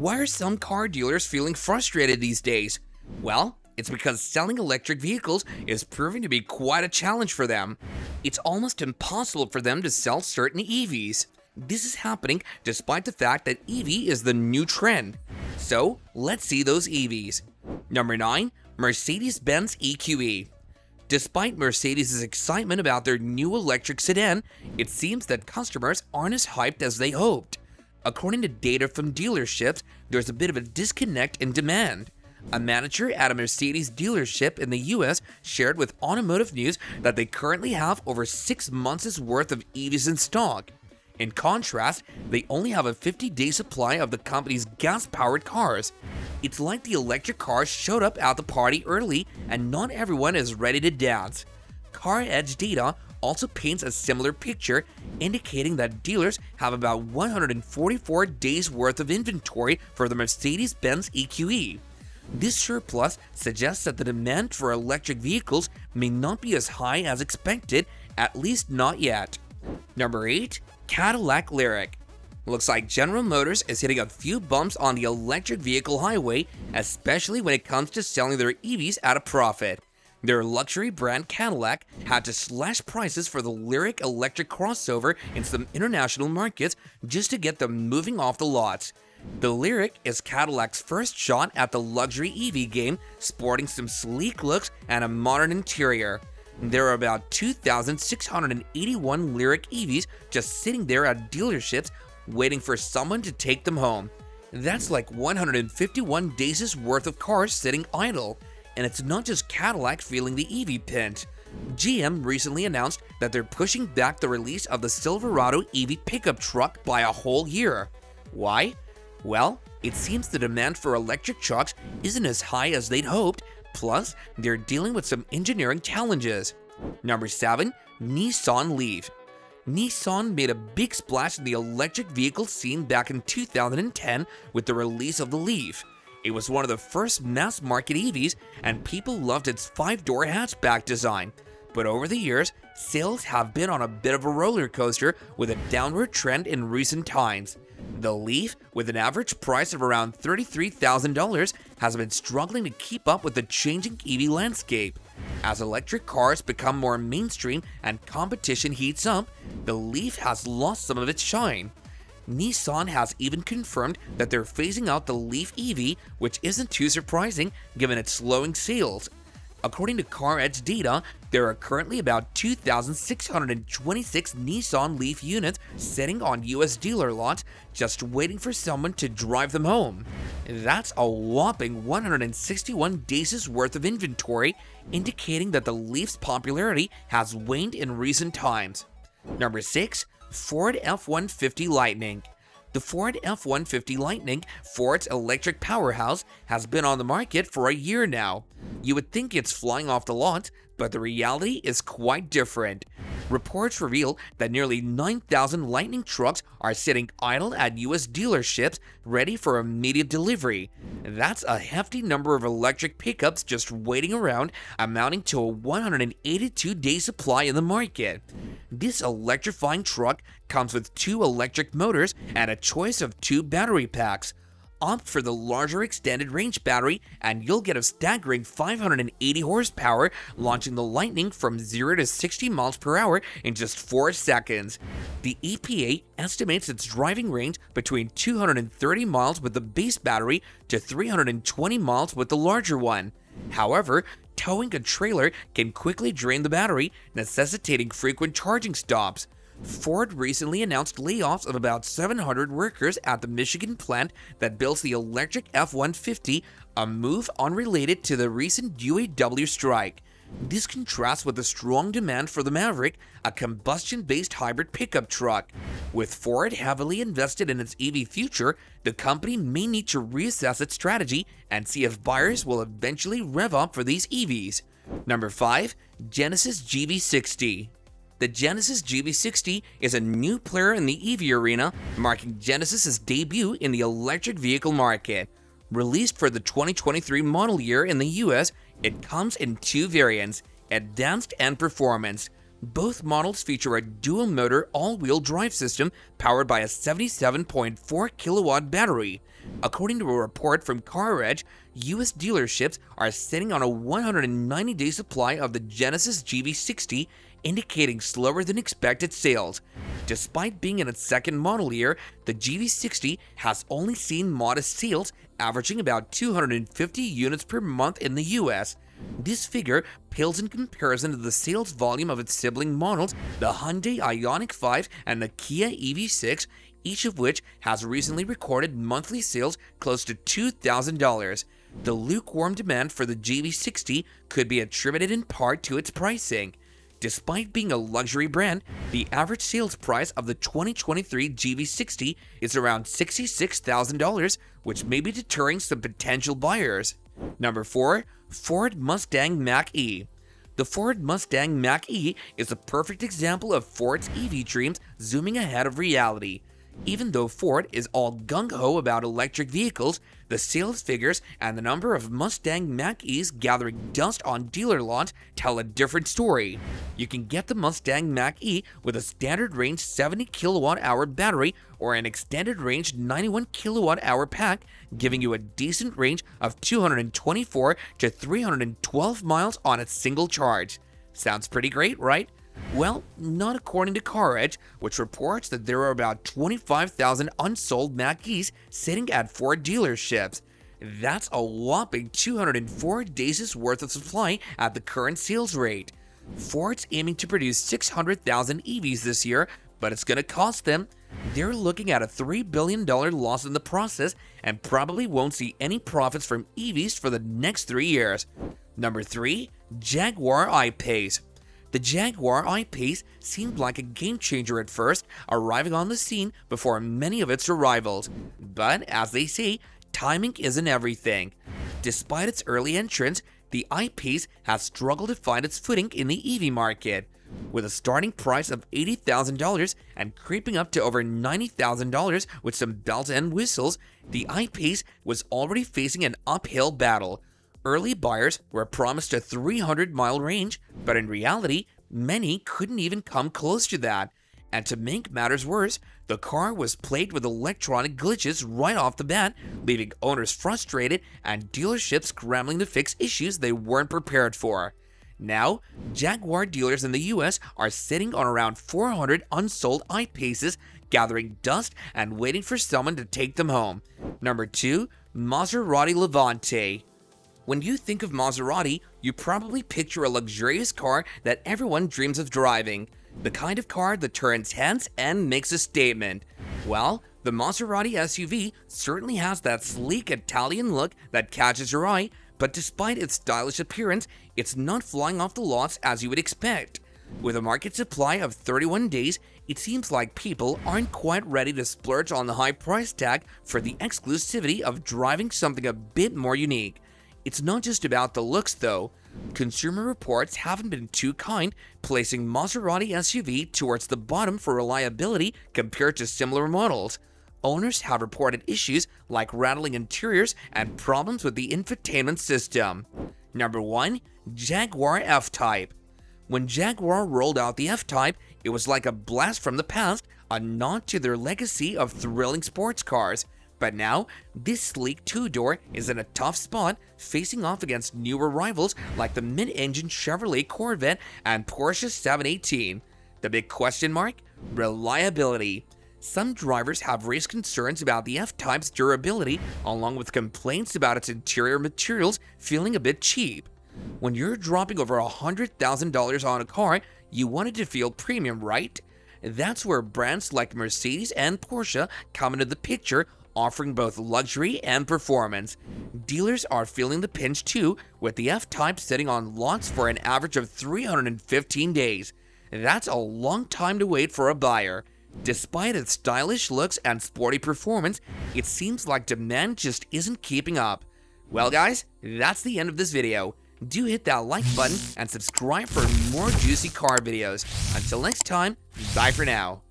Why are some car dealers feeling frustrated these days? Well, it's because selling electric vehicles is proving to be quite a challenge for them. It's almost impossible for them to sell certain EVs. This is happening despite the fact that EV is the new trend. So, let's see those EVs. Number 9. Mercedes-Benz EQE. Despite Mercedes' excitement about their new electric sedan, it seems that customers aren't as hyped as they hoped. According to data from dealerships, there's a bit of a disconnect in demand. A manager at a Mercedes dealership in the US shared with Automotive News that they currently have over 6 months' worth of EVs in stock. In contrast, they only have a 50-day supply of the company's gas-powered cars. It's like the electric cars showed up at the party early and not everyone is ready to dance. Car Edge data also paints a similar picture, indicating that dealers have about 144 days worth of inventory for the Mercedes-Benz EQE. This surplus suggests that the demand for electric vehicles may not be as high as expected, at least not yet. Number 8. Cadillac Lyriq. Looks like General Motors is hitting a few bumps on the electric vehicle highway, especially when it comes to selling their EVs at a profit. Their luxury brand Cadillac had to slash prices for the Lyriq electric crossover in some international markets just to get them moving off the lots. The Lyriq is Cadillac's first shot at the luxury EV game, sporting some sleek looks and a modern interior. There are about 2,681 Lyriq EVs just sitting there at dealerships waiting for someone to take them home. That's like 151 days' worth of cars sitting idle. And it's not just Cadillac feeling the EV pinch. GM recently announced that they're pushing back the release of the Silverado EV pickup truck by a whole year. Why? Well, it seems the demand for electric trucks isn't as high as they'd hoped, plus they're dealing with some engineering challenges. Number 7. Nissan Leaf. Nissan made a big splash in the electric vehicle scene back in 2010 with the release of the Leaf. It was one of the first mass-market EVs, and people loved its 5-door hatchback design. But over the years, sales have been on a bit of a roller coaster with a downward trend in recent times. The Leaf, with an average price of around $33,000, has been struggling to keep up with the changing EV landscape. As electric cars become more mainstream and competition heats up, the Leaf has lost some of its shine. Nissan has even confirmed that they're phasing out the Leaf EV, which isn't too surprising given its slowing sales. According to Car Edge data, there are currently about 2,626 Nissan Leaf units sitting on US dealer lots just waiting for someone to drive them home. That's a whopping 161 days' worth of inventory, indicating that the Leaf's popularity has waned in recent times. Number 6. Ford F-150 Lightning. The Ford F-150 Lightning, Ford's electric powerhouse, has been on the market for a year now. You would think it's flying off the lot, but the reality is quite different. Reports reveal that nearly 9,000 Lightning trucks are sitting idle at US dealerships ready for immediate delivery. That's a hefty number of electric pickups just waiting around, amounting to a 182-day supply in the market. This electrifying truck comes with 2 electric motors and a choice of 2 battery packs. Opt for the larger extended range battery and you'll get a staggering 580 horsepower, launching the Lightning from 0 to 60 miles per hour in just 4 seconds. The EPA estimates its driving range between 230 miles with the base battery to 320 miles with the larger one. However, towing a trailer can quickly drain the battery, necessitating frequent charging stops. Ford recently announced layoffs of about 700 workers at the Michigan plant that builds the electric F-150, a move unrelated to the recent UAW strike. This contrasts with the strong demand for the Maverick, a combustion-based hybrid pickup truck. With Ford heavily invested in its EV future, the company may need to reassess its strategy and see if buyers will eventually rev up for these EVs. Number 5. Genesis GV60. The Genesis GV60 is a new player in the EV arena, marking Genesis's debut in the electric vehicle market. Released for the 2023 model year in the US, it comes in 2 variants, Advanced and Performance. Both models feature a dual-motor all-wheel drive system powered by a 77.4 kilowatt battery. According to a report from CarEdge, US dealerships are sitting on a 190-day supply of the Genesis GV60, indicating slower than expected sales. Despite being in its second model year, the GV60 has only seen modest sales, averaging about 250 units per month in the US. This figure pales in comparison to the sales volume of its sibling models, the Hyundai Ioniq 5 and the Kia EV6, each of which has recently recorded monthly sales close to $2,000. The lukewarm demand for the GV60 could be attributed in part to its pricing. Despite being a luxury brand, the average sales price of the 2023 GV60 is around $66,000, which may be deterring some potential buyers. Number 4. Ford Mustang Mach-E. The Ford Mustang Mach-E is a perfect example of Ford's EV dreams zooming ahead of reality. Even though Ford is all gung-ho about electric vehicles, the sales figures and the number of Mustang Mach-E's gathering dust on dealer lots tell a different story. You can get the Mustang Mach-E with a standard range 70 kilowatt-hour battery or an extended range 91 kilowatt-hour pack, giving you a decent range of 224 to 312 miles on a single charge. Sounds pretty great, right? Well, not according to CarEdge, which reports that there are about 25,000 unsold Mach-E's sitting at Ford dealerships. That's a whopping 204 days' worth of supply at the current sales rate. Ford's aiming to produce 600,000 EVs this year, but it's going to cost them. They're looking at a $3 billion loss in the process and probably won't see any profits from EVs for the next 3 years. Number 3. Jaguar I-Pace. The Jaguar I-Pace seemed like a game changer at first, arriving on the scene before many of its rivals. But as they say, timing isn't everything. Despite its early entrance, the I-Pace has struggled to find its footing in the EV market. With a starting price of $80,000 and creeping up to over $90,000 with some bells and whistles, the I-Pace was already facing an uphill battle. Early buyers were promised a 300-mile range, but in reality, many couldn't even come close to that. And to make matters worse, the car was plagued with electronic glitches right off the bat, leaving owners frustrated and dealerships scrambling to fix issues they weren't prepared for. Now, Jaguar dealers in the US are sitting on around 400 unsold I-Paces, gathering dust and waiting for someone to take them home. Number 2. Maserati Levante. When you think of Maserati, you probably picture a luxurious car that everyone dreams of driving. The kind of car that turns heads and makes a statement. Well, the Maserati SUV certainly has that sleek Italian look that catches your eye, but despite its stylish appearance, it's not flying off the lots as you would expect. With a market supply of 31 days, it seems like people aren't quite ready to splurge on the high price tag for the exclusivity of driving something a bit more unique. It's not just about the looks though. Consumer reports haven't been too kind, placing Maserati SUV towards the bottom for reliability compared to similar models. Owners have reported issues like rattling interiors and problems with the infotainment system. Number 1. Jaguar F-Type. When Jaguar rolled out the F-Type, it was like a blast from the past, a nod to their legacy of thrilling sports cars. But now, this sleek two-door is in a tough spot, facing off against newer rivals like the mid-engine Chevrolet Corvette and Porsche 718. The big question mark? Reliability. Some drivers have raised concerns about the F-Type's durability, along with complaints about its interior materials feeling a bit cheap. When you're dropping over $100,000 on a car, you want it to feel premium, right? That's where brands like Mercedes and Porsche come into the picture, offering both luxury and performance. Dealers are feeling the pinch too, with the F-Type sitting on lots for an average of 315 days. That's a long time to wait for a buyer. Despite its stylish looks and sporty performance, it seems like demand just isn't keeping up. Well guys, that's the end of this video. Do hit that like button and subscribe for more juicy car videos. Until next time, bye for now.